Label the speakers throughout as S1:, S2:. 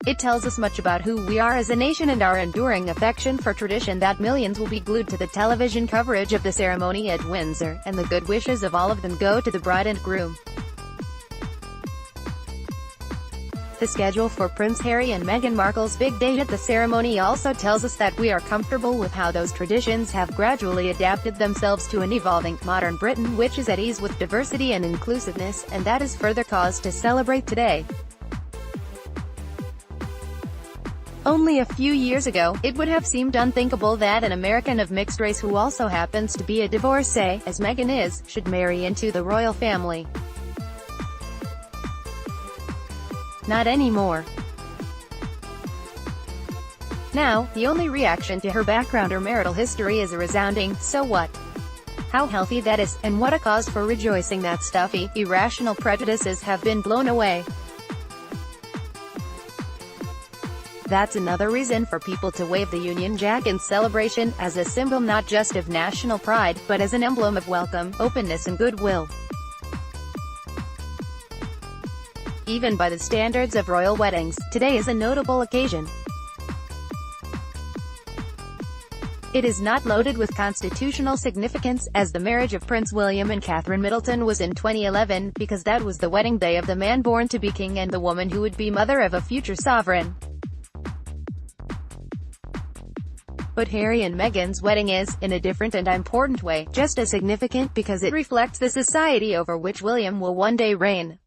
S1: It tells us much about who we are as a nation and our enduring affection for tradition that millions will be glued to the television coverage of the ceremony at Windsor, and the good wishes of all of them go to the bride and groom. The schedule for Prince Harry and Meghan Markle's big day at the ceremony also tells us that we are comfortable with how those traditions have gradually adapted themselves to an evolving, modern Britain which is at ease with diversity and inclusiveness, and that is further cause to celebrate today. Only a few years ago, it would have seemed unthinkable that an American of mixed race who also happens to be a divorcee, as Meghan is, should marry into the royal family. Not anymore. Now, the only reaction to her background or marital history is a resounding, "So what?" How healthy that is, and what a cause for rejoicing that stuffy, irrational prejudices have been blown away. That's another reason for people to wave the Union Jack in celebration, as a symbol not just of national pride, but as an emblem of welcome, openness and goodwill. Even by the standards of royal weddings, today is a notable occasion. It is not loaded with constitutional significance, as the marriage of Prince William and Catherine Middleton was in 2011, because that was the wedding day of the man born to be king and the woman who would be mother of a future sovereign. But Harry and Meghan's wedding is, in a different and important way, just as significant because it reflects the society over which William will one day reign.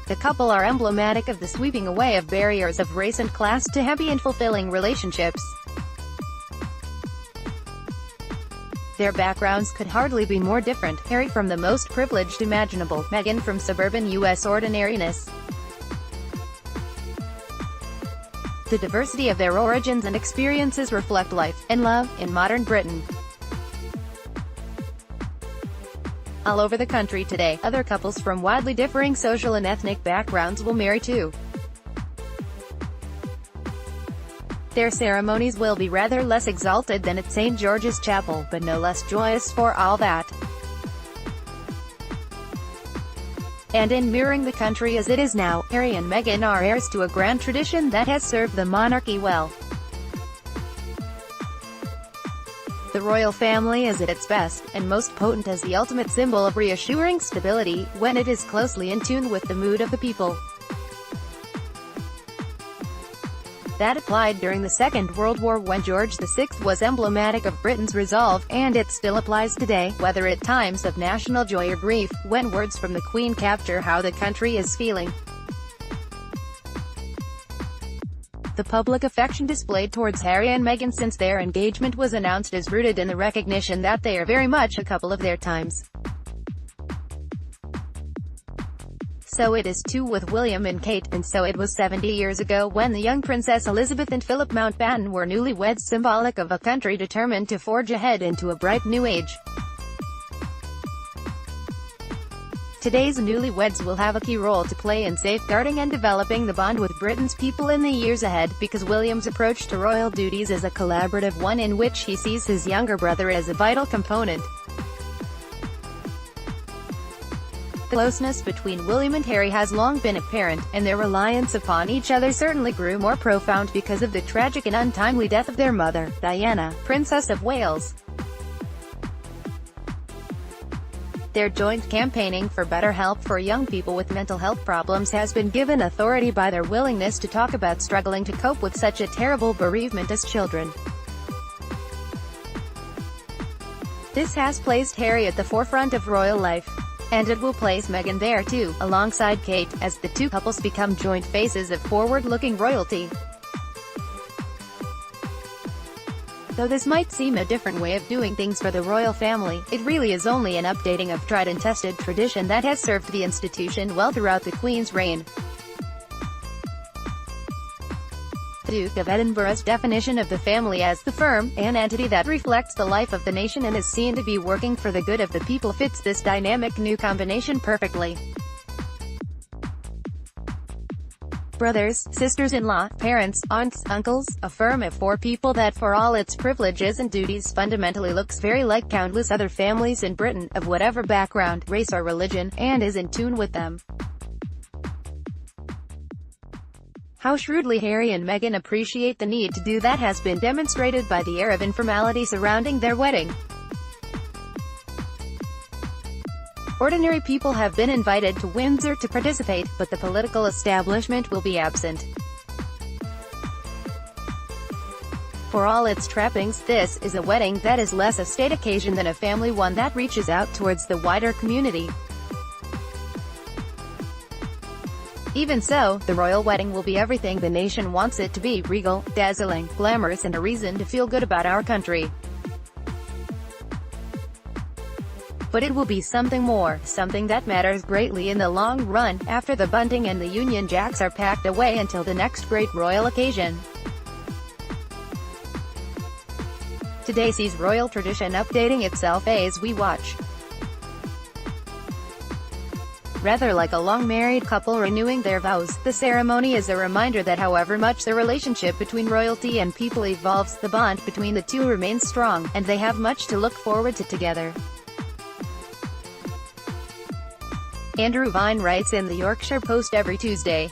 S1: The couple are emblematic of the sweeping away of barriers of race and class to happy and fulfilling relationships. Their backgrounds could hardly be more different, Harry from the most privileged imaginable, Meghan from suburban U.S. ordinariness. The diversity of their origins and experiences reflect life, and love, in modern Britain. All over the country today, other couples from widely differing social and ethnic backgrounds will marry too. Their ceremonies will be rather less exalted than at St. George's Chapel, but no less joyous for all that. And in mirroring the country as it is now, Harry and Meghan are heirs to a grand tradition that has served the monarchy well. The royal family is at its best, and most potent as the ultimate symbol of reassuring stability, when it is closely in tune with the mood of the people. That applied during the Second World War when George VI was emblematic of Britain's resolve, and it still applies today, whether at times of national joy or grief, when words from the Queen capture how the country is feeling. The public affection displayed towards Harry and Meghan since their engagement was announced is rooted in the recognition that they are very much a couple of their times. So it is too with William and Kate, and so it was 70 years ago when the young Princess Elizabeth and Philip Mountbatten were newlyweds, symbolic of a country determined to forge ahead into a bright new age. Today's newlyweds will have a key role to play in safeguarding and developing the bond with Britain's people in the years ahead, because William's approach to royal duties is a collaborative one in which he sees his younger brother as a vital component. The closeness between William and Harry has long been apparent, and their reliance upon each other certainly grew more profound because of the tragic and untimely death of their mother, Diana, Princess of Wales. Their joint campaigning for better help for young people with mental health problems has been given authority by their willingness to talk about struggling to cope with such a terrible bereavement as children. This has placed Harry at the forefront of royal life. And it will place Meghan there too, alongside Kate, as the two couples become joint faces of forward-looking royalty. Though this might seem a different way of doing things for the royal family, it really is only an updating of tried and tested tradition that has served the institution well throughout the Queen's reign. The Duke of Edinburgh's definition of the family as the firm, an entity that reflects the life of the nation and is seen to be working for the good of the people, fits this dynamic new combination perfectly. Brothers, sisters-in-law, parents, aunts, uncles, a firm of four people that for all its privileges and duties fundamentally looks very like countless other families in Britain, of whatever background, race or religion, and is in tune with them. How shrewdly Harry and Meghan appreciate the need to do that has been demonstrated by the air of informality surrounding their wedding. Ordinary people have been invited to Windsor to participate, but the political establishment will be absent. For all its trappings, this is a wedding that is less a state occasion than a family one that reaches out towards the wider community. Even so, the royal wedding will be everything the nation wants it to be: regal, dazzling, glamorous, and a reason to feel good about our country. But it will be something more, something that matters greatly in the long run, after the bunting and the Union Jacks are packed away until the next great royal occasion. Today sees royal tradition updating itself as we watch. Rather like a long-married couple renewing their vows, the ceremony is a reminder that however much the relationship between royalty and people evolves, the bond between the two remains strong, and they have much to look forward to together. Andrew Vine writes in the Yorkshire Post every Tuesday.